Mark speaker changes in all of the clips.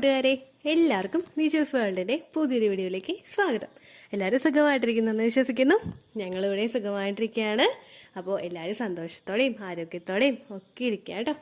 Speaker 1: കൂട്ടുകാരെ, എല്ലാവർക്കും നിജൂസ് വേൾഡിൻ്റെ പുതിയൊരു വീഡിയോയിലേക്ക് സ്വാഗതം. എല്ലാവരും സുഖമായിട്ടിരിക്കുന്നെന്ന് വിശ്വസിക്കുന്നു. ഞങ്ങളിവിടെ സുഖമായിട്ടിരിക്കുകയാണ്. അപ്പോൾ എല്ലാവരും സന്തോഷത്തോടെയും ആരോഗ്യത്തോടെയും ഒക്കെ ഇരിക്കുക കേട്ടോ.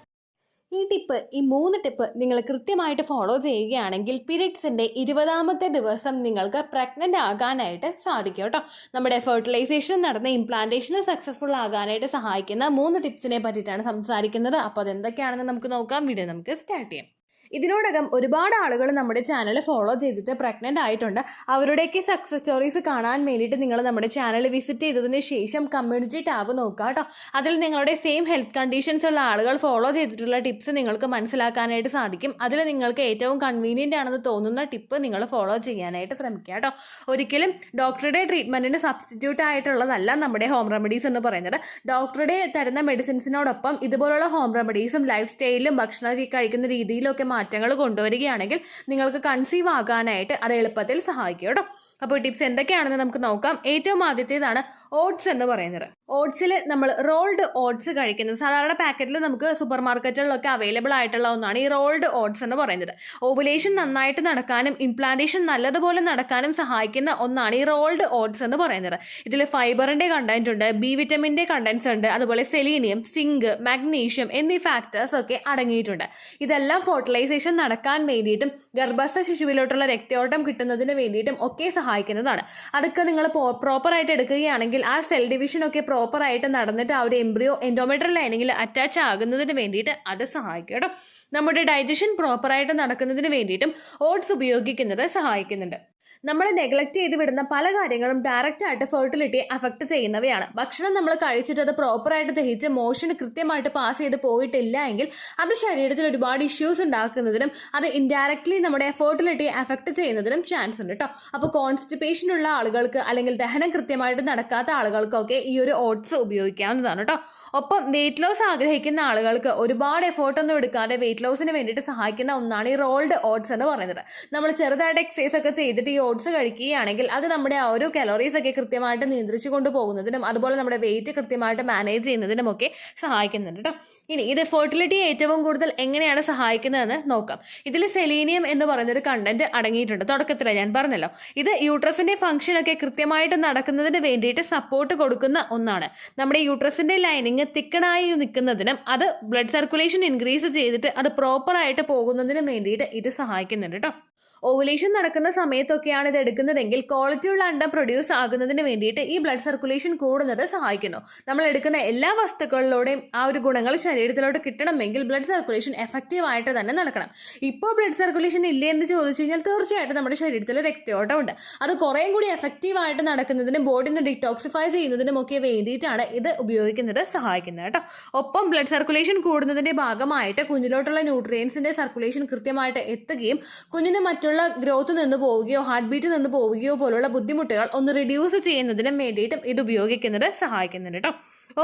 Speaker 1: ഈ 3 ടിപ്പ് നിങ്ങൾ കൃത്യമായിട്ട് ഫോളോ ചെയ്യുകയാണെങ്കിൽ പീരിയഡ്സിൻ്റെ 20ാമത്തെ ദിവസം നിങ്ങൾക്ക് പ്രഗ്നൻ്റ് ആകാനായിട്ട് സാധിക്കും കേട്ടോ. നമ്മുടെ ഫെർട്ടിലൈസേഷൻ നടന്ന ഇംപ്ലാന്റേഷന് സക്സസ്ഫുൾ ആകാനായിട്ട് സഹായിക്കുന്ന 3 ടിപ്സിനെ പറ്റിയിട്ടാണ് സംസാരിക്കുന്നത്. അപ്പോൾ അതെന്തൊക്കെയാണെന്ന് നമുക്ക് നോക്കാം. വീഡിയോ നമുക്ക് സ്റ്റാർട്ട് ചെയ്യാം. ഇതിനോടകം ഒരുപാട് ആളുകൾ നമ്മുടെ ചാനൽ ഫോളോ ചെയ്തിട്ട് പ്രഗ്നൻ്റ് ആയിട്ടുണ്ട്. അവരുടെയൊക്കെ സക്സസ് സ്റ്റോറീസ് കാണാൻ വേണ്ടിയിട്ട് നിങ്ങൾ നമ്മുടെ ചാനൽ വിസിറ്റ് ചെയ്തതിന് ശേഷം കമ്മ്യൂണിറ്റി ടാബ് നോക്കുക കേട്ടോ. അതിൽ നിങ്ങളുടെ സെയിം ഹെൽത്ത് കണ്ടീഷൻസ് ഉള്ള ആളുകൾ ഫോളോ ചെയ്തിട്ടുള്ള ടിപ്സ് നിങ്ങൾക്ക് മനസ്സിലാക്കാനായിട്ട് സാധിക്കും. അതിൽ നിങ്ങൾക്ക് ഏറ്റവും കൺവീനിയൻ്റ് ആണെന്ന് തോന്നുന്ന ടിപ്പ് നിങ്ങൾ ഫോളോ ചെയ്യാനായിട്ട് ശ്രമിക്കുക കേട്ടോ. ഒരിക്കലും ഡോക്ടറുടെ ട്രീറ്റ്മെൻറ്റിന് സബ്സ്റ്റിറ്റ്യൂട്ട് ആയിട്ടുള്ളതല്ല നമ്മുടെ ഹോം റെമഡീസ് എന്ന് പറയുന്നത്. ഡോക്ടറുടെ തരുന്ന മെഡിസിൻസിനോടൊപ്പം ഇതുപോലുള്ള ഹോം റെമഡീസും ലൈഫ് സ്റ്റൈലിലും ഭക്ഷണം കഴിക്കുന്ന രീതിയിലും ഒക്കെ മാറ്റങ്ങൾ കൊണ്ടുവരികയാണെങ്കിൽ നിങ്ങൾക്ക് കൺസീവ് ആകാനായിട്ട് അത് എളുപ്പത്തിൽ സഹായിക്കും കേട്ടോ. അപ്പോൾ ടിപ്സ് എന്തൊക്കെയാണെന്ന് നമുക്ക് നോക്കാം. ഏറ്റവും ആദ്യത്തേതാണ് ഓട്സ് എന്ന് പറയുന്നത്. ഓട്സിൽ നമ്മൾ റോൾഡ് ഓട്സ് കഴിക്കുന്നത് സാധാരണ പാക്കറ്റിൽ നമുക്ക് സൂപ്പർ മാർക്കറ്റുകളിലൊക്കെ അവൈലബിൾ ആയിട്ടുള്ള ഒന്നാണ് ഈ റോൾഡ് ഓട്സ് എന്ന് പറയുന്നത്. ഓവുലേഷൻ നന്നായിട്ട് നടക്കാനും ഇംപ്ലാന്റേഷൻ നല്ലതുപോലെ നടക്കാനും സഹായിക്കുന്ന ഒന്നാണ് ഈ റോൾഡ് ഓട്സ് എന്ന് പറയുന്നത്. ഇതിൽ ഫൈബറിന്റെ കണ്ടന്റ് ഉണ്ട്, ബി വിറ്റമിൻ്റെ കണ്ടന്റ്സ് ഉണ്ട്, അതുപോലെ സെലീനിയം, സിങ്ക്, മാഗ്നീഷ്യം എന്നീ ഫാക്ടേഴ്സ് ഒക്കെ അടങ്ങിയിട്ടുണ്ട്. ഇതെല്ലാം ഫെർട്ടിലൈസേഷൻ നടക്കാൻ വേണ്ടിയിട്ടും ഗർഭസ്ഥ ശിശുവിലോട്ടുള്ള രക്തയോട്ടം കിട്ടുന്നതിന് വേണ്ടിയിട്ടും ഒക്കെ സഹായിക്കുന്നതാണ്. അതൊക്കെ നിങ്ങൾ പ്രോപ്പറായിട്ട് എടുക്കുകയാണെങ്കിൽ ആ സെൽ ഡിവിഷൻ ഒക്കെ പ്രോപ്പറായിട്ട് നടന്നിട്ട് ആ ഒരു എംബ്രിയോ എൻഡോമെട്രിയൽ ലൈനിങ്ങിൽ അറ്റാച്ച് ആകുന്നതിന് വേണ്ടിയിട്ട് അത് സഹായിക്കും കേട്ടോ. നമ്മുടെ ഡൈജഷൻ പ്രോപ്പറായിട്ട് നടക്കുന്നതിന് വേണ്ടിയിട്ടും ഓട്സ് ഉപയോഗിക്കുന്നത് സഹായിക്കുന്നുണ്ട്. നമ്മൾ നെഗ്ലക്ട് ചെയ്ത് വിടുന്ന പല കാര്യങ്ങളും ഡയറക്റ്റ് ആയിട്ട് ഫെർട്ടിലിറ്റിയെ അഫക്റ്റ് ചെയ്യുന്നവയാണ്. ഭക്ഷണം നമ്മൾ കഴിച്ചിട്ട് അത് പ്രോപ്പറായിട്ട് ദഹിച്ച് മോഷന് കൃത്യമായിട്ട് പാസ് ചെയ്ത് പോയിട്ടില്ല എങ്കിൽ അത് ശരീരത്തിൽ ഒരുപാട് ഇഷ്യൂസ് ഉണ്ടാക്കുന്നതിനും അത് ഇൻഡയറക്ട്ലി നമ്മുടെ ഫെർട്ടിലിറ്റിയെ അഫക്റ്റ് ചെയ്യുന്നതിനും ചാൻസ് ഉണ്ട് കേട്ടോ. അപ്പോൾ കോൺസ്റ്റിപ്പേഷൻ ഉള്ള ആളുകൾക്ക് അല്ലെങ്കിൽ ദഹനം കൃത്യമായിട്ട് നടക്കാത്ത ആളുകൾക്കൊക്കെ ഈ ഒരു ഓട്സ് ഉപയോഗിക്കാവുന്നതാണ് കേട്ടോ. ഒപ്പം വെയിറ്റ് ലോസ് ആഗ്രഹിക്കുന്ന ആളുകൾക്ക് ഒരുപാട് എഫേർട്ടൊന്നും എടുക്കാതെ വെയിറ്റ് ലോസിന് വേണ്ടിയിട്ട് സഹായിക്കുന്ന ഒന്നാണ് ഈ റോൾഡ് ഓട്സ് എന്ന് പറയുന്നത്. നമ്മൾ ചെറുതായിട്ട് എക്സസൈസ് ഒക്കെ ചെയ്തിട്ട് ഈ ഓട്സ് കഴിക്കുകയാണെങ്കിൽ അത് നമ്മുടെ ആ ഒരു കലോറീസ് ഒക്കെ കൃത്യമായിട്ട് നിയന്ത്രിച്ചു കൊണ്ടുപോകുന്നതിനും അതുപോലെ നമ്മുടെ വെയിറ്റ് കൃത്യമായിട്ട് മാനേജ് ചെയ്യുന്നതിനും ഒക്കെ സഹായിക്കുന്നുണ്ട് കേട്ടോ. ഇനി ഇത് ഫെർട്ടിലിറ്റി ഏറ്റവും കൂടുതൽ എങ്ങനെയാണ് സഹായിക്കുന്നതെന്ന് നോക്കാം. ഇതിൽ സെലീനിയം എന്ന് പറയുന്നൊരു കണ്ടന്റ് അടങ്ങിയിട്ടുണ്ട്. തുടക്കത്തിൽ ഞാൻ പറഞ്ഞല്ലോ, ഇത് യൂട്രസിന്റെ ഫംഗ്ഷൻ ഒക്കെ കൃത്യമായിട്ട് നടക്കുന്നതിന് വേണ്ടിയിട്ട് സപ്പോർട്ട് കൊടുക്കുന്ന ഒന്നാണ്. നമ്മുടെ യൂട്രസിന്റെ ലൈനിങ് തിക്കണായി നിൽക്കുന്നതിനും അത് ബ്ലഡ് സർക്കുലേഷൻ ഇൻക്രീസ് ചെയ്തിട്ട് അത് പ്രോപ്പറായിട്ട് പോകുന്നതിനും വേണ്ടിയിട്ട് ഇത് സഹായിക്കുന്നുണ്ട് കേട്ടോ. ഓവുലേഷൻ നടക്കുന്ന സമയത്തൊക്കെയാണ് ഇത് എടുക്കുന്നതെങ്കിൽ ക്വാളിറ്റിയുള്ള അണ്ടം പ്രൊഡ്യൂസ് ആകുന്നതിന് വേണ്ടിയിട്ട് ഈ ബ്ലഡ് സർക്കുലേഷൻ കൂടുന്നത് സഹായിക്കുന്നു. നമ്മൾ എടുക്കുന്ന എല്ലാ വസ്തുക്കളിലൂടെയും ആ ഒരു ഗുണങ്ങൾ ശരീരത്തിലോട്ട് കിട്ടണമെങ്കിൽ ബ്ലഡ് സർക്കുലേഷൻ എഫക്റ്റീവ് ആയിട്ട് തന്നെ നടക്കണം. ഇപ്പോൾ ബ്ലഡ് സർക്കുലേഷൻ ഇല്ലേ എന്ന് ചോദിച്ചു കഴിഞ്ഞാൽ തീർച്ചയായിട്ടും നമ്മുടെ ശരീരത്തിൽ രക്തയോട്ടം ഉണ്ട്. അത് കുറേയും കൂടി എഫക്റ്റീവ് ആയിട്ട് നടക്കുന്നതിനും ബോഡിനെ ഡിറ്റോക്സിഫൈ ചെയ്യുന്നതിനും ഒക്കെ വേണ്ടിയിട്ടാണ് ഇത് ഉപയോഗിക്കുന്നത് സഹായിക്കുന്നത് കേട്ടോ. ഒപ്പം ബ്ലഡ് സർക്കുലേഷൻ കൂടുന്നതിന്റെ ഭാഗമായിട്ട് കുഞ്ഞിലോട്ടുള്ള ന്യൂട്രിയൻസിന്റെ സർക്കുലേഷൻ കൃത്യമായിട്ട് എത്തുകയും കുഞ്ഞിന് മറ്റുള്ള ഗ്രോത്ത് നിന്ന് പോവുകയോ ഹാർട്ട് ബീറ്റ് നിന്ന് പോവുകയോ പോലുള്ള ബുദ്ധിമുട്ടുകൾ ഒന്ന് റിഡ്യൂസ് ചെയ്യുന്നതിനും വേണ്ടിയിട്ടും ഇത് ഉപയോഗിക്കുന്നത് സഹായിക്കുന്നുണ്ട് കേട്ടോ.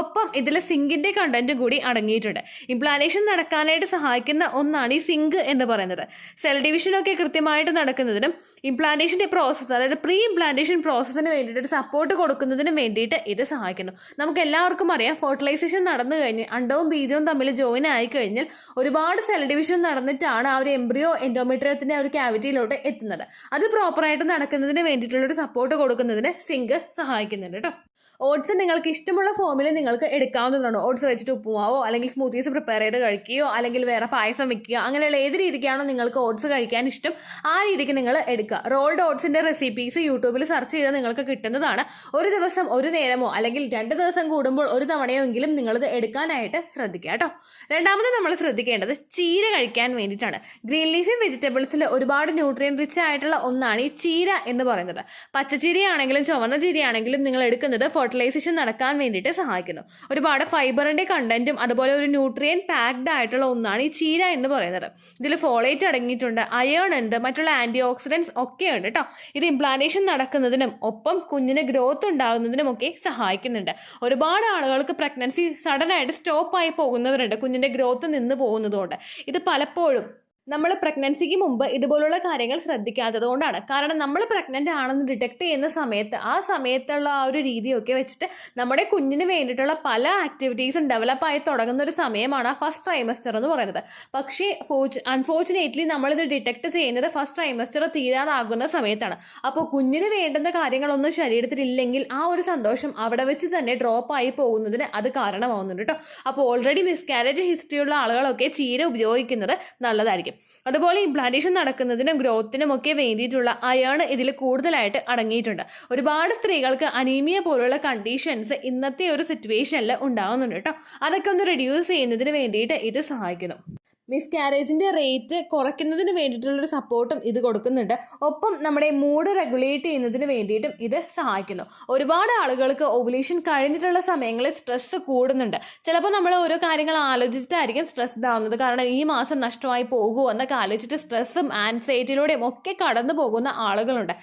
Speaker 1: ഒപ്പം ഇതിൽ സിങ്കിന്റെ കണ്ടന്റ് കൂടി അടങ്ങിയിട്ടുണ്ട്. ഇംപ്ലാന്റേഷൻ നടക്കാനായിട്ട് സഹായിക്കുന്ന ഒന്നാണ് ഈ സിങ്ക് എന്ന് പറയുന്നത്. സെൽ ഡിവിഷനൊക്കെ കൃത്യമായിട്ട് നടക്കുന്നതിനും ഇംപ്ലാന്റേഷന്റെ പ്രോസസ്സ് അതായത് പ്രീ ഇംപ്ലാന്റേഷൻ പ്രോസസ്സിന് വേണ്ടിയിട്ട് സപ്പോർട്ട് കൊടുക്കുന്നതിനും വേണ്ടിയിട്ട് ഇത് സഹായിക്കുന്നു. നമുക്ക് എല്ലാവർക്കും അറിയാം, ഫെർട്ടിലൈസേഷൻ നടന്നു കഴിഞ്ഞ് അണ്ടവും ബീജവും തമ്മിൽ ജോയിൻ ആയി കഴിഞ്ഞാൽ ഒരുപാട് സെൽ ഡിവിഷൻ നടന്നിട്ടാണ് ആ ഒരു എംബ്രിയോ എൻഡോമെട്രിയത്തിന്റെ ഒരു ക്യാവിറ്റിയിലോട്ട് എത്തുന്നത്. അത് പ്രോപ്പറായിട്ട് നടക്കുന്നതിന് വേണ്ടിയിട്ടുള്ളൊരു സപ്പോർട്ട് കൊടുക്കുന്നതിന് സിങ്ക് സഹായിക്കുന്നുണ്ട് കേട്ടോ. ഓട്സ് നിങ്ങൾക്ക് ഇഷ്ടമുള്ള ഫോമിൽ നിങ്ങൾക്ക് എടുക്കാവുന്നതാണ്. ഓട്സ് വെച്ചിട്ട് ഉപ്പുമാവോ അല്ലെങ്കിൽ സ്മൂത്തീസ് പ്രിപ്പയർ ചെയ്ത് കഴിക്കുകയോ അല്ലെങ്കിൽ വേറെ പായസം വെക്കുകയോ അങ്ങനെയുള്ള ഏത് രീതിക്കാണോ നിങ്ങൾക്ക് ഓട്സ് കഴിക്കാൻ ഇഷ്ടം ആ രീതിക്ക് നിങ്ങൾ എടുക്കുക. റോൾഡ് ഓട്സിന്റെ റെസിപ്പീസ് യൂട്യൂബിൽ സെർച്ച് ചെയ്താൽ നിങ്ങൾക്ക് കിട്ടുന്നതാണ്. ഒരു ദിവസം ഒരു നേരമോ അല്ലെങ്കിൽ 2 ദിവസം കൂടുമ്പോൾ ഒരു തവണയോ എങ്കിലും നിങ്ങളിത് എടുക്കാനായിട്ട് ശ്രദ്ധിക്കുക കേട്ടോ. രണ്ടാമത് നമ്മൾ ശ്രദ്ധിക്കേണ്ടത് ചീര കഴിക്കാൻ വേണ്ടിയിട്ടാണ്. ഗ്രീൻ ലീഫി വെജിറ്റബിൾസിൽ ഒരുപാട് ന്യൂട്രിയൻ റിച്ച് ആയിട്ടുള്ള ഒന്നാണ് ഈ ചീര എന്ന് പറയുന്നത്. പച്ചച്ചീരയാണെങ്കിലും ചുവന്ന ചീരയാണെങ്കിലും നിങ്ങൾ എടുക്കുന്നത് ഫെർട്ടിലൈസേഷൻ നടക്കാൻ വേണ്ടിയിട്ട് സഹായിക്കുന്നു. ഒരുപാട് ഫൈബറിന്റെ കണ്ടന്റും അതുപോലെ ഒരു ന്യൂട്രിയൻ പാക്ഡ് ആയിട്ടുള്ള ഒന്നാണ് ഈ ചീര എന്ന് പറയുന്നത്. ഇതിൽ ഫോളേറ്റ് അടങ്ങിയിട്ടുണ്ട്, അയേൺ ഉണ്ട്, മറ്റുള്ള ആന്റി ഓക്സിഡൻസ് ഒക്കെ ഉണ്ട് കേട്ടോ. ഇത് ഇംപ്ലാന്റേഷൻ നടക്കുന്നതിനും ഒപ്പം കുഞ്ഞിന് ഗ്രോത്ത് ഉണ്ടാകുന്നതിനും ഒക്കെ സഹായിക്കുന്നുണ്ട്. ഒരുപാട് ആളുകൾക്ക് പ്രഗ്നൻസി സഡൻ ആയിട്ട് സ്റ്റോപ്പ് ആയി പോകുന്നവരുണ്ട്, കുഞ്ഞിന്റെ ഗ്രോത്ത് നിന്ന് പോകുന്നതുകൊണ്ട്. ഇത് പലപ്പോഴും നമ്മൾ പ്രഗ്നൻസിക്ക് മുമ്പ് ഇതുപോലുള്ള കാര്യങ്ങൾ ശ്രദ്ധിക്കാത്തത് കൊണ്ടാണ്. കാരണം നമ്മൾ പ്രഗ്നൻ്റ് ആണെന്ന് ഡിറ്റക്ട് ചെയ്യുന്ന സമയത്ത് ആ സമയത്തുള്ള ആ ഒരു രീതിയൊക്കെ വെച്ചിട്ട് നമ്മുടെ കുഞ്ഞിന് വേണ്ടിയിട്ടുള്ള പല ആക്ടിവിറ്റീസും ഡെവലപ്പായി തുടങ്ങുന്ന ഒരു സമയമാണ് ഫസ്റ്റ് ട്രൈമസ്റ്റർ എന്ന് പറയുന്നത്. പക്ഷേ അൺഫോർച്ചുനേറ്റ്ലി നമ്മളിത് ഡിറ്റക്ട് ചെയ്യുന്നത് ഫസ്റ്റ് ട്രൈമസ്റ്റർ തീരാനാകുന്ന സമയത്താണ്. അപ്പോൾ കുഞ്ഞിന് വേണ്ടുന്ന കാര്യങ്ങളൊന്നും ശരീരത്തിലില്ലെങ്കിൽ ആ ഒരു സന്തോഷം അവിടെ വെച്ച് തന്നെ ഡ്രോപ്പ് ആയി പോകുന്നതിന് അത് കാരണമാവുന്നുണ്ട് കേട്ടോ. അപ്പോൾ ഓൾറെഡി മിസ്കാരേജ് ഹിസ്റ്ററിയുള്ള ആളുകളൊക്കെ ചീര ഉപയോഗിക്കുന്നത് നല്ലതായിരിക്കും. അതുപോലെ ഇംപ്ലാന്റേഷൻ നടക്കുന്നതിനും ഗ്രോത്തിനും ഒക്കെ വേണ്ടിയിട്ടുള്ള അയേൺ ഇതിൽ കൂടുതലായിട്ട് അടങ്ങിയിട്ടുണ്ട്. ഒരുപാട് സ്ത്രീകൾക്ക് അനീമിയ പോലുള്ള കണ്ടീഷൻസ് ഇന്നത്തെ ഒരു സിറ്റുവേഷനിൽ ഉണ്ടാകുന്നുണ്ട് കേട്ടോ. അതൊക്കെ ഒന്ന് റെഡ്യൂസ് ചെയ്യുന്നതിന് വേണ്ടിയിട്ട് ഇത് സഹായിക്കുന്നു. മിസ്കാരേജിൻ്റെ റേറ്റ് കുറയ്ക്കുന്നതിന് വേണ്ടിയിട്ടുള്ളൊരു സപ്പോർട്ടും ഇത് കൊടുക്കുന്നുണ്ട്. ഒപ്പം നമ്മുടെ മൂഡ് റെഗുലേറ്റ് ചെയ്യുന്നതിന് വേണ്ടിയിട്ടും ഇത് സഹായിക്കുന്നു. ഒരുപാട് ആളുകൾക്ക് ഓവുലേഷൻ കഴിഞ്ഞിട്ടുള്ള സമയങ്ങളിൽ സ്ട്രെസ് കൂടുന്നുണ്ട്. ചിലപ്പോൾ നമ്മൾ ഓരോ കാര്യങ്ങൾ ആലോചിച്ചിട്ടായിരിക്കും സ്ട്രെസ്ഡ് ആവുന്നത്. കാരണം ഈ മാസം നഷ്ടമായി പോകുമോ എന്നൊക്കെ ആലോചിച്ചിട്ട് സ്ട്രെസ്സും ആൻസൈറ്റിയിലൂടെയും ഒക്കെ കടന്നു പോകുന്ന ആളുകളുണ്ട്.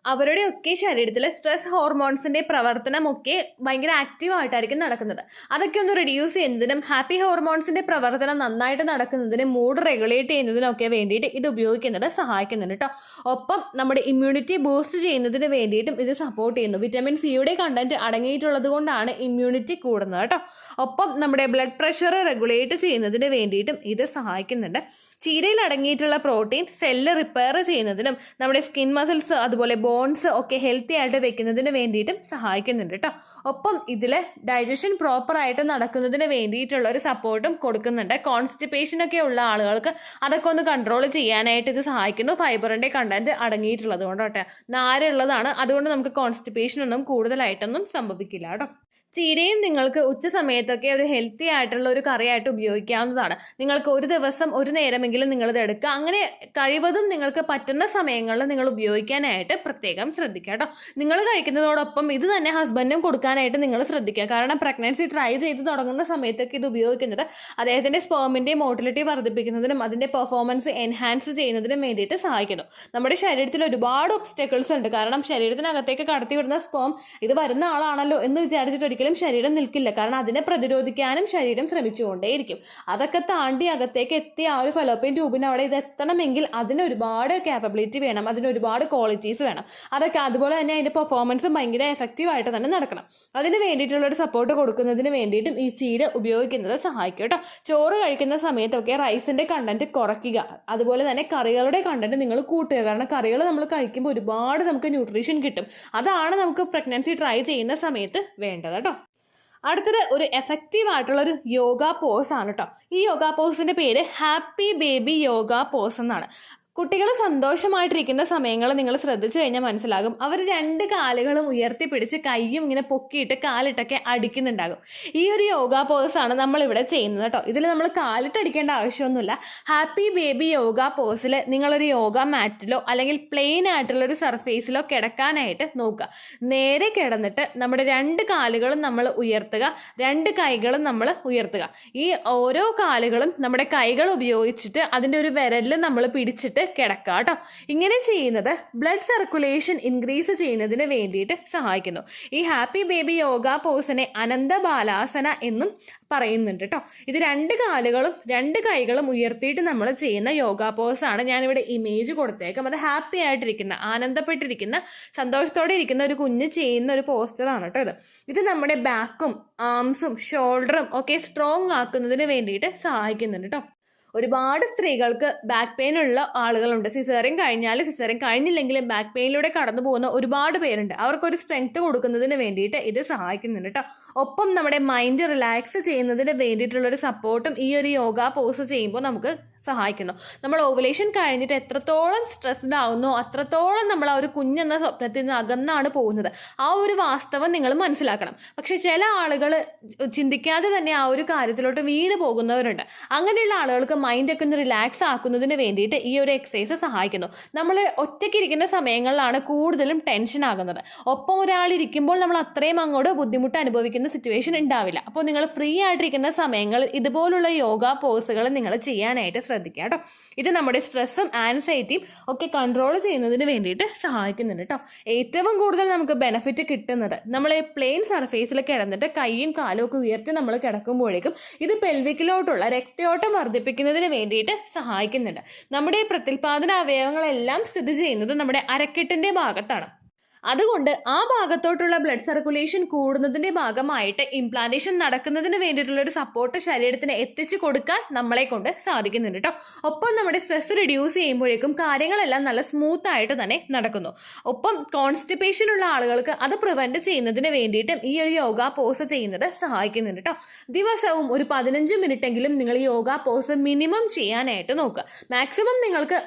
Speaker 1: അവരുടെയൊക്കെ ശരീരത്തിൽ സ്ട്രെസ് ഹോർമോൺസിൻ്റെ പ്രവർത്തനമൊക്കെ ഭയങ്കര ആക്റ്റീവായിട്ടായിരിക്കും നടക്കുന്നത്. അതൊക്കെ ഒന്ന് റെഡ്യൂസ് ചെയ്യുന്നതിനും ഹാപ്പി ഹോർമോൺസിൻ്റെ പ്രവർത്തനം നന്നായിട്ട് നടക്കുന്നതിനും മൂഡ് റെഗുലേറ്റ് ചെയ്യുന്നതിനൊക്കെ വേണ്ടിയിട്ട് ഇത് ഉപയോഗിക്കുന്നത് സഹായിക്കുന്നുണ്ട് കേട്ടോ. ഒപ്പം നമ്മുടെ ഇമ്മ്യൂണിറ്റി ബൂസ്റ്റ് ചെയ്യുന്നതിന് വേണ്ടിയിട്ടും ഇത് സപ്പോർട്ട് ചെയ്യുന്നു. വിറ്റമിൻ സിയുടെ കണ്ടന്റ് അടങ്ങിയിട്ടുള്ളത് കൊണ്ടാണ് ഇമ്മ്യൂണിറ്റി കൂടുന്നത് കേട്ടോ. ഒപ്പം നമ്മുടെ ബ്ലഡ് പ്രഷർ റെഗുലേറ്റ് ചെയ്യുന്നതിന് വേണ്ടിയിട്ടും ഇത് സഹായിക്കുന്നുണ്ട്. ചീരയിൽ അടങ്ങിയിട്ടുള്ള പ്രോട്ടീൻ സെല്ല് റിപ്പയർ ചെയ്യുന്നതിനും നമ്മുടെ സ്കിൻ മസിൽസ് അതുപോലെ ബോൺസ് ഒക്കെ ഹെൽത്തി ആയിട്ട് വെക്കുന്നതിന് വേണ്ടിയിട്ടും സഹായിക്കുന്നുണ്ട് കേട്ടോ. ഒപ്പം ഇതിൽ ഡൈജഷൻ പ്രോപ്പറായിട്ട് നടക്കുന്നതിന് വേണ്ടിയിട്ടുള്ള ഒരു സപ്പോർട്ടും കൊടുക്കുന്നുണ്ട്. കോൺസ്റ്റിപ്പേഷനൊക്കെ ഉള്ള ആളുകൾക്ക് അതൊക്കെ ഒന്ന് കൺട്രോൾ ചെയ്യാനായിട്ട് ഇത് സഹായിക്കുന്നു. ഫൈബറിൻ്റെ കണ്ടന്റ് അടങ്ങിയിട്ടുള്ളത് കൊണ്ട് കേട്ടോ. നാരുള്ളതാണ്, അതുകൊണ്ട് നമുക്ക് കോൺസ്റ്റിപ്പേഷനൊന്നും കൂടുതലായിട്ടൊന്നും സംഭവിക്കില്ല കേട്ടോ. ചീരയും നിങ്ങൾക്ക് ഉച്ച സമയത്തൊക്കെ ഒരു ഹെൽത്തി ആയിട്ടുള്ള ഒരു കറിയായിട്ട് ഉപയോഗിക്കാവുന്നതാണ്. നിങ്ങൾക്ക് ഒരു ദിവസം ഒരു നേരമെങ്കിലും നിങ്ങളിത് എടുക്കുക. അങ്ങനെ കഴിവതും നിങ്ങൾക്ക് പറ്റുന്ന സമയങ്ങളിൽ നിങ്ങൾ ഉപയോഗിക്കാനായിട്ട് പ്രത്യേകം ശ്രദ്ധിക്കുക കേട്ടോ. നിങ്ങൾ കഴിക്കുന്നതോടൊപ്പം ഇത് തന്നെ ഹസ്ബൻഡിനും കൊടുക്കാനായിട്ട് നിങ്ങൾ ശ്രദ്ധിക്കുക. കാരണം പ്രഗ്നൻസി ട്രൈ ചെയ്ത് തുടങ്ങുന്ന സമയത്തൊക്കെ ഇത് ഉപയോഗിക്കുന്നത് അദ്ദേഹത്തിൻ്റെ സ്പേമിൻ്റെ മോട്ടിലിറ്റി വർദ്ധിപ്പിക്കുന്നതിനും അതിൻ്റെ പെർഫോമൻസ് എൻഹാൻസ് ചെയ്യുന്നതിനും വേണ്ടിയിട്ട് സഹായിക്കുന്നു. നമ്മുടെ ശരീരത്തിൽ ഒരുപാട് ഒബ്സ്റ്റക്കിൾസ് ഉണ്ട്. കാരണം ശരീരത്തിനകത്തേക്ക് കടത്തിവിടുന്ന സ്പേം ഇത് വരുന്ന ആളാണല്ലോ എന്ന് വിചാരിച്ചിട്ട് ശരീരം നിൽക്കില്ല. കാരണം അതിനെ പ്രതിരോധിക്കാനും ശരീരം ശ്രമിച്ചുകൊണ്ടേയിരിക്കും. അതൊക്കെ താണ്ടി അകത്തേക്ക് എത്തിയ ആ ഒരു ഫലോപ്പിയൻ ട്യൂബിന് അവിടെ ഇത് എത്തണമെങ്കിൽ അതിന് ഒരുപാട് ക്യാപ്പബിലിറ്റി വേണം, അതിന് ഒരുപാട് ക്വാളിറ്റീസ് വേണം. അതൊക്കെ അതുപോലെ തന്നെ അതിൻ്റെ പെർഫോമൻസും ഭയങ്കര എഫക്റ്റീവായിട്ട് തന്നെ നടക്കണം. അതിന് വേണ്ടിയിട്ടുള്ളൊരു സപ്പോർട്ട് കൊടുക്കുന്നതിന് വേണ്ടിയിട്ടും ഈ ചീര ഉപയോഗിക്കുന്നത് സഹായിക്കും കേട്ടോ. ചോറ് കഴിക്കുന്ന സമയത്തൊക്കെ റൈസിൻ്റെ കണ്ടന്റ് കുറയ്ക്കുക. അതുപോലെ തന്നെ കറികളുടെ കണ്ടന്റ് നിങ്ങൾ കൂട്ടുക. കാരണം കറികൾ നമ്മൾ കഴിക്കുമ്പോൾ ഒരുപാട് നമുക്ക് ന്യൂട്രീഷൻ കിട്ടും. അതാണ് നമുക്ക് പ്രഗ്നൻസി ട്രൈ ചെയ്യുന്ന സമയത്ത് വേണ്ടത് കേട്ടോ. അടുത്തത് ഒരു എഫക്റ്റീവ് ആയിട്ടുള്ള ഒരു യോഗ പോസ് ആണ് കേട്ടോ. ഈ യോഗ പോസിന്റെ പേര് ഹാപ്പി ബേബി യോഗ പോസ് എന്നാണ്. കുട്ടികൾ സന്തോഷമായിട്ടിരിക്കുന്ന സമയങ്ങൾ നിങ്ങൾ ശ്രദ്ധിച്ചു കഴിഞ്ഞാൽ മനസ്സിലാകും. അവർ രണ്ട് കാലുകളും ഉയർത്തിപ്പിടിച്ച് കൈയും ഇങ്ങനെ പൊക്കിയിട്ട് കാലിട്ടൊക്കെ അടിക്കുന്നുണ്ടാകും. ഈ ഒരു യോഗ പോസാണ് നമ്മളിവിടെ ചെയ്യുന്നത് കേട്ടോ. ഇതിൽ നമ്മൾ കാലിട്ടടിക്കേണ്ട ആവശ്യമൊന്നുമില്ല. ഹാപ്പി ബേബി യോഗ പോസിൽ നിങ്ങളൊരു യോഗ മാറ്റിലോ അല്ലെങ്കിൽ പ്ലെയിൻ ആയിട്ടുള്ളൊരു സർഫേസിലോ കിടക്കാനായിട്ട് നോക്കുക. നേരെ കിടന്നിട്ട് നമ്മുടെ രണ്ട് കാലുകളും നമ്മൾ ഉയർത്തുക, രണ്ട് കൈകളും നമ്മൾ ഉയർത്തുക. ഈ ഓരോ കാലുകളും നമ്മുടെ കൈകൾ ഉപയോഗിച്ചിട്ട് അതിൻ്റെ ഒരു വിരലിൽ നമ്മൾ പിടിച്ചിട്ട് കിടക്കുക കേട്ടോ. ഇങ്ങനെ ചെയ്യുന്നത് ബ്ലഡ് സർക്കുലേഷൻ ഇൻക്രീസ് ചെയ്യുന്നതിന് വേണ്ടിയിട്ട് സഹായിക്കുന്നു. ഈ ഹാപ്പി ബേബി യോഗ പോസിനെ അനന്ത ബാലാസന എന്നും പറയുന്നുണ്ട് കേട്ടോ. ഇത് രണ്ട് കാലുകളും രണ്ട് കൈകളും ഉയർത്തിയിട്ട് നമ്മൾ ചെയ്യുന്ന യോഗ പോസാണ്. ഞാനിവിടെ ഇമേജ് കൊടുത്തേക്കാം. അത് ഹാപ്പി ആയിട്ടിരിക്കുന്ന, ആനന്ദപ്പെട്ടിരിക്കുന്ന, സന്തോഷത്തോടെ ഇരിക്കുന്ന ഒരു കുഞ്ഞ് ചെയ്യുന്ന ഒരു പോസ്റ്ററാണ് കേട്ടോ. ഇത് നമ്മുടെ ബാക്കും ആംസും ഷോൾഡറും ഒക്കെ സ്ട്രോങ് ആക്കുന്നതിന് വേണ്ടിയിട്ട് സഹായിക്കുന്നുണ്ട് കേട്ടോ. ഒരുപാട് സ്ത്രീകൾക്ക് ബാക്ക് പെയിൻ ഉള്ള ആളുകളുണ്ട്. സിസേറിയൻ കഴിഞ്ഞില്ലെങ്കിലും ബാക്ക് പെയിനിലൂടെ കടന്നു പോകുന്ന ഒരുപാട് പേരുണ്ട്. അവർക്കൊരു സ്ട്രെങ്ത് കൊടുക്കുന്നതിന് വേണ്ടിയിട്ട് ഇത് സഹായിക്കുന്നുണ്ട് കേട്ടോ. ഒപ്പം നമ്മുടെ മൈൻഡ് റിലാക്സ് ചെയ്യുന്നതിന് വേണ്ടിയിട്ടുള്ളൊരു സപ്പോർട്ടും ഈ ഒരു യോഗ പോസ് ചെയ്യുമ്പോൾ നമുക്ക് സഹായിക്കുന്നു. നമ്മൾ ഓവുലേഷൻ കഴിഞ്ഞിട്ട് എത്രത്തോളം സ്ട്രെസ്ഡ് ആവുന്നോ അത്രത്തോളം നമ്മൾ ആ ഒരു കുഞ്ഞെന്ന സ്വപ്നത്തിൽ നിന്ന് അകന്നാണ് പോകുന്നത്. ആ ഒരു വാസ്തവം നിങ്ങൾ മനസ്സിലാക്കണം. പക്ഷെ ചില ആളുകൾ ചിന്തിക്കാതെ തന്നെ ആ ഒരു കാര്യത്തിലോട്ട് വീണ് പോകുന്നവരുണ്ട്. അങ്ങനെയുള്ള ആളുകൾക്ക് മൈൻഡൊക്കെ ഒന്ന് റിലാക്സ് ആക്കുന്നതിന് വേണ്ടിയിട്ട് ഈ ഒരു എക്സസൈസ് സഹായിക്കുന്നു. നമ്മൾ ഒറ്റയ്ക്കിരിക്കുന്ന സമയങ്ങളിലാണ് കൂടുതലും ടെൻഷൻ ആകുന്നത്. ഒപ്പം ഒരാളിരിക്കുമ്പോൾ നമ്മൾ അത്രയും അങ്ങോട്ട് ബുദ്ധിമുട്ട് അനുഭവിക്കുന്ന സിറ്റുവേഷൻ ഉണ്ടാവില്ല. അപ്പോൾ നിങ്ങൾ ഫ്രീ ആയിട്ടിരിക്കുന്ന സമയങ്ങളിൽ ഇതുപോലുള്ള യോഗ പോസുകൾ നിങ്ങൾ ചെയ്യാനായിട്ട് ശ്രദ്ധിക്കുക കേട്ടോ. ഇത് നമ്മുടെ സ്ട്രെസ്സും ആൻസൈറ്റിയും ഒക്കെ കൺട്രോൾ ചെയ്യുന്നതിന് വേണ്ടിയിട്ട് സഹായിക്കുന്നുണ്ട് കേട്ടോ. ഏറ്റവും കൂടുതൽ നമുക്ക് ബെനിഫിറ്റ് കിട്ടുന്നത് നമ്മൾ പ്ലെയിൻ സർഫേസിൽ കിടന്നിട്ട് കൈയും കാലും ഒക്കെ ഉയർത്തി നമ്മൾ കിടക്കുമ്പോഴേക്കും ഇത് പെൽവിക്കിലോട്ടുള്ള രക്തയോട്ടം വർദ്ധിപ്പിക്കുന്നതിന് വേണ്ടിയിട്ട് സഹായിക്കുന്നുണ്ട്. നമ്മുടെ പ്രത്യുൽപാദന അവയവങ്ങളെല്ലാം സ്ഥിതി ചെയ്യുന്നത് നമ്മുടെ അരക്കെട്ടിന്റെ ഭാഗത്താണ്. അതുകൊണ്ട് ആ ഭാഗത്തോട്ടുള്ള ബ്ലഡ് സർക്കുലേഷൻ കൂടുന്നതിന്റെ ഭാഗമായിട്ട് ഇംപ്ലാന്റേഷൻ നടക്കുന്നതിന് വേണ്ടിയിട്ടുള്ള ഒരു സപ്പോർട്ട് ശരീരത്തിന് എത്തിച്ചു കൊടുക്കാൻ നമ്മളെ കൊണ്ട് സാധിക്കുന്നുണ്ട് കേട്ടോ. ഒപ്പം നമ്മുടെ സ്ട്രെസ് റിഡ്യൂസ് ചെയ്യുമ്പോഴേക്കും കാര്യങ്ങളെല്ലാം നല്ല സ്മൂത്ത് ആയിട്ട് തന്നെ നടക്കുന്നു. ഒപ്പം കോൺസ്റ്റിപ്പേഷൻ ഉള്ള ആളുകൾക്ക് അത് പ്രിവെന്റ് ചെയ്യുന്നതിന് വേണ്ടിയിട്ടും ഈ ഒരു യോഗ പോസ് ചെയ്യുന്നത് സഹായിക്കുന്നുണ്ട് കേട്ടോ. ദിവസവും ഒരു 15 മിനിറ്റെങ്കിലും നിങ്ങൾ യോഗ പോസ് മിനിമം ചെയ്യാനായിട്ട് നോക്കുക. മാക്സിമം നിങ്ങൾക്ക്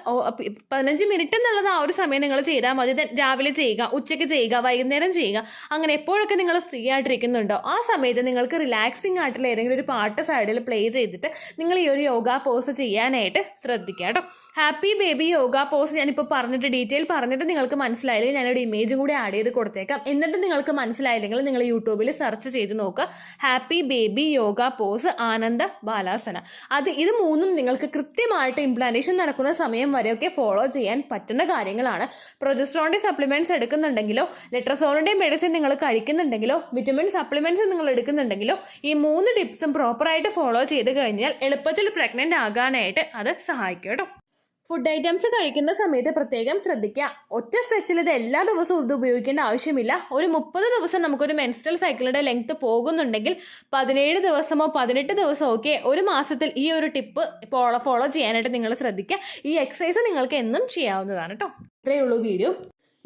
Speaker 1: 15 മിനിറ്റ് എന്നുള്ളത് ആ ഒരു സമയം നിങ്ങൾ ചെയ്താൽ മതി. രാവിലെ ചെയ്യുക, ഉച്ചയ്ക്ക് ചെയ്യുക, വൈകുന്നേരം ചെയ്യുക. അങ്ങനെ എപ്പോഴൊക്കെ നിങ്ങൾ ഫ്രീ ആയിട്ടിരിക്കുന്നുണ്ടോ ആ സമയത്ത് നിങ്ങൾക്ക് റിലാക്സിങ് ആയിട്ടുള്ള ഏതെങ്കിലും ഒരു പാട്ട് സൈഡിൽ പ്ലേ ചെയ്തിട്ട് നിങ്ങൾ ഈ ഒരു യോഗ പോസ് ചെയ്യാനായിട്ട് ശ്രദ്ധിക്കുക കേട്ടോ. ഹാപ്പി ബേബി യോഗ പോസ് ഞാനിപ്പോൾ പറഞ്ഞിട്ട് ഡീറ്റെയിൽ പറഞ്ഞിട്ട് നിങ്ങൾക്ക് മനസ്സിലായില്ലെങ്കിൽ ഞാനൊരു ഇമേജും കൂടി ആഡ് ചെയ്ത് കൊടുത്തേക്കാം. എന്നിട്ട് നിങ്ങൾക്ക് മനസ്സിലായില്ലെങ്കിൽ നിങ്ങൾ യൂട്യൂബിൽ സെർച്ച് ചെയ്ത് നോക്കുക. ഹാപ്പി ബേബി യോഗ പോസ്, ആനന്ദ ബാലാസന. ഇത് മൂന്നും നിങ്ങൾക്ക് കൃത്യമായിട്ട് ഇംപ്ലാന്റേഷൻ നടക്കുന്ന സമയം വരെയൊക്കെ ഫോളോ ചെയ്യാൻ പറ്റുന്ന കാര്യങ്ങളാണ്. പ്രൊജസ്ട്രോണിന്റെ സപ്ലിമെന്റ്സ് എടുക്കുന്നുണ്ടെങ്കിലോ ലെട്രസോണിന്റെ മെഡിസിൻ നിങ്ങൾ കഴിക്കുന്നുണ്ടെങ്കിലോ വിറ്റമിൻ സപ്ലിമെന്റ്സ് നിങ്ങൾ എടുക്കുന്നുണ്ടെങ്കിലോ ഈ 3 ടിപ്സും പ്രോപ്പറായിട്ട് ഫോളോ ചെയ്ത് കഴിഞ്ഞാൽ എളുപ്പത്തിൽ പ്രഗ്നന്റ് ആകാനായിട്ട് അത് സഹായിക്കും കേട്ടോ. ഫുഡ് ഐറ്റംസ് കഴിക്കുന്ന സമയത്ത് പ്രത്യേകം ശ്രദ്ധിക്കുക. ഒറ്റ സ്ട്രെച്ചിൽ ഇത് എല്ലാ ദിവസവും ഇത് ഉപയോഗിക്കേണ്ട ആവശ്യമില്ല. ഒരു 30 ദിവസം നമുക്കൊരു മെൻസ്ട്രൽ സൈക്കിളിന്റെ ലെങ്ത് പോകുന്നുണ്ടെങ്കിൽ 17 ദിവസമോ 18 ദിവസമോ ഒക്കെ ഒരു മാസത്തിൽ ഈ ഒരു ടിപ്പ് ഫോളോ ചെയ്യാനായിട്ട് നിങ്ങൾ ശ്രദ്ധിക്കുക. ഈ എക്സസൈസ് നിങ്ങൾക്ക് എന്നും ചെയ്യാവുന്നതാണ് കേട്ടോ. ഇത്രയേ ഉള്ളൂ വീഡിയോ.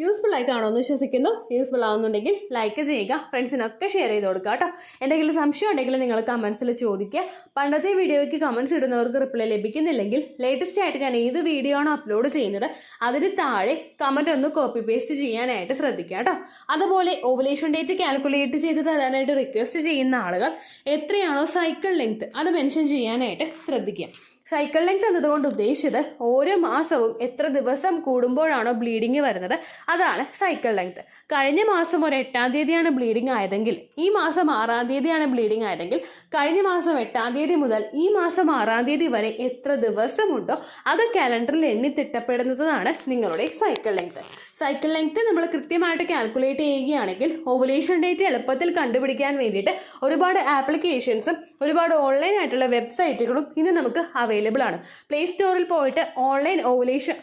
Speaker 1: യൂസ്ഫുൾ ആയി കാണുമെന്ന് വിശ്വസിക്കുന്നു. യൂസ്ഫുൾ ആവുന്നുണ്ടെങ്കിൽ ലൈക്ക് ചെയ്യുക, ഫ്രണ്ട്സിനൊക്കെ ഷെയർ ചെയ്ത് കൊടുക്കുക കേട്ടോ. എന്തെങ്കിലും സംശയം ഉണ്ടെങ്കിൽ നിങ്ങൾ കമൻസിൽ ചോദിക്കുക. പണ്ടത്തെ വീഡിയോയ്ക്ക് കമൻസ് ഇടുന്നവർക്ക് റിപ്ലൈ ലഭിക്കുന്നില്ലെങ്കിൽ ലേറ്റസ്റ്റ് ആയിട്ട് ഞാൻ ഏത് വീഡിയോ ആണോ അപ്ലോഡ് ചെയ്യുന്നത് അതിന് താഴെ കമൻറ്റ് ഒന്ന് കോപ്പി പേസ്റ്റ് ചെയ്യാനായിട്ട് ശ്രദ്ധിക്കുക കേട്ടോ. അതുപോലെ ഓവുലേഷൻ ഡേറ്റ് കാൽക്കുലേറ്റ് ചെയ്ത് തരാനായിട്ട് റിക്വസ്റ്റ് ചെയ്യുന്ന ആളുകൾ എത്രയാണോ സൈക്കിൾ ലെങ്ത് അത് മെൻഷൻ ചെയ്യാനായിട്ട് ശ്രദ്ധിക്കുക. സൈക്കിൾ ലെങ്ത് എന്നതുകൊണ്ട് ഉദ്ദേശിച്ചത് ഓരോ മാസവും എത്ര ദിവസം കൂടുമ്പോഴാണോ ബ്ലീഡിങ് വരുന്നത് അതാണ് സൈക്കിൾ ലെങ്ത്. കഴിഞ്ഞ മാസം ഒരു 8-ാം തീയതിയാണ് ബ്ലീഡിങ് ആയതെങ്കിൽ ഈ മാസം 6-ാം തീയതിയാണ് ബ്ലീഡിങ് ആയതെങ്കിൽ കഴിഞ്ഞ മാസം 8-ാം തീയതി മുതൽ ഈ മാസം 6-ാം തീയതി വരെ എത്ര ദിവസമുണ്ടോ അത് കാലണ്ടറിൽ എണ്ണി തിട്ടപ്പെടുന്നതാണ് നിങ്ങളുടെ സൈക്കിൾ ലെങ്ത്. സൈക്കിൾ ലെങ്ത് നമ്മൾ കൃത്യമായിട്ട് കാൽക്കുലേറ്റ് ചെയ്യുകയാണെങ്കിൽ ഓവുലേഷൻ ഡേറ്റ് എളുപ്പത്തിൽ കണ്ടുപിടിക്കാൻ വേണ്ടിയിട്ട് ഒരുപാട് ആപ്ലിക്കേഷൻസും ഒരുപാട് ഓൺലൈൻ ആയിട്ടുള്ള വെബ്സൈറ്റുകളും ഇന്ന് നമുക്ക് അവൈലബിൾ ആണ്. പ്ലേ സ്റ്റോറിൽ പോയിട്ട് ഓൺലൈൻ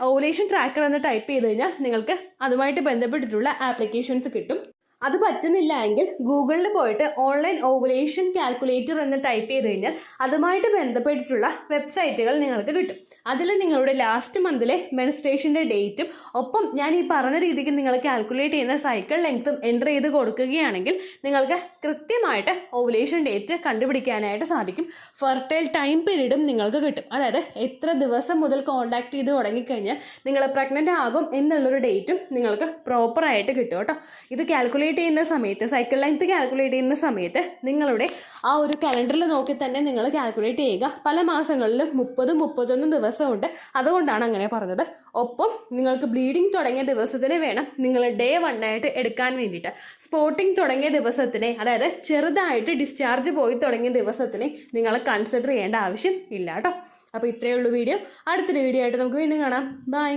Speaker 1: ഓവുലേഷൻ ട്രാക്കർ എന്ന് ടൈപ്പ് ചെയ്ത് കഴിഞ്ഞാൽ നിങ്ങൾക്ക് അതുമായിട്ട് ബന്ധപ്പെട്ടിട്ടുള്ള ആപ്ലിക്കേഷൻസ് കിട്ടും. അത് പറ്റുന്നില്ല എങ്കിൽ ഗൂഗിളിൽ പോയിട്ട് ഓൺലൈൻ ഓവുലേഷൻ കാൽക്കുലേറ്റർ എന്ന് ടൈപ്പ് ചെയ്ത് കഴിഞ്ഞാൽ അതുമായിട്ട് ബന്ധപ്പെട്ടിട്ടുള്ള വെബ്സൈറ്റുകൾ നിങ്ങൾക്ക് കിട്ടും. അതിൽ നിങ്ങളുടെ ലാസ്റ്റ് മന്തിലെ മെൻസ്ട്രേഷൻ്റെ ഡേറ്റും ഒപ്പം ഞാൻ ഈ പറഞ്ഞ രീതിക്ക് നിങ്ങൾ കാൽക്കുലേറ്റ് ചെയ്യുന്ന സൈക്കിൾ ലെങ്ത്തും എൻ്റർ ചെയ്ത് കൊടുക്കുകയാണെങ്കിൽ നിങ്ങൾക്ക് കൃത്യമായിട്ട് ഓവുലേഷൻ ഡേറ്റ് കണ്ടുപിടിക്കാനായിട്ട് സാധിക്കും. ഫെർട്ടൈൽ ടൈം പീരീഡും നിങ്ങൾക്ക് കിട്ടും. അതായത് എത്ര ദിവസം മുതൽ കോൺടാക്ട് ചെയ്ത് തുടങ്ങിക്കഴിഞ്ഞാൽ നിങ്ങൾ പ്രഗ്നൻ്റ് ആകും എന്നുള്ളൊരു ഡേറ്റും നിങ്ങൾക്ക് പ്രോപ്പറായിട്ട് കിട്ടും കേട്ടോ. ഇത് കാൽക്കുലേറ്റ് ചെയ്യുന്ന സമയത്ത് സൈക്കിൾ ലെങ്ത് കാൽക്കുലേറ്റ് ചെയ്യുന്ന സമയത്ത് നിങ്ങളുടെ ആ ഒരു കലണ്ടറിൽ നോക്കി തന്നെ നിങ്ങൾ കാൽക്കുലേറ്റ് ചെയ്യുക. പല മാസങ്ങളിലും 30-31 ദിവസമുണ്ട്, അതുകൊണ്ടാണ് അങ്ങനെ പറഞ്ഞത്. ഒപ്പം നിങ്ങൾക്ക് ബ്ലീഡിങ് തുടങ്ങിയ ദിവസത്തിന് വേണം നിങ്ങൾ ഡേ 1 ആയിട്ട് എടുക്കാൻ വേണ്ടിയിട്ട്. സ്പോട്ടിങ് തുടങ്ങിയ ദിവസത്തിനെ, അതായത് ചെറുതായിട്ട് ഡിസ്ചാർജ് പോയി തുടങ്ങിയ ദിവസത്തിനെ നിങ്ങൾ കൺസിഡർ ചെയ്യേണ്ട ആവശ്യം ഇല്ല കേട്ടോ. അപ്പോൾ ഇത്രയേ ഉള്ളൂ വീഡിയോ. അടുത്തൊരു വീഡിയോ ആയിട്ട് നമുക്ക് വീണ്ടും കാണാം. ബൈ.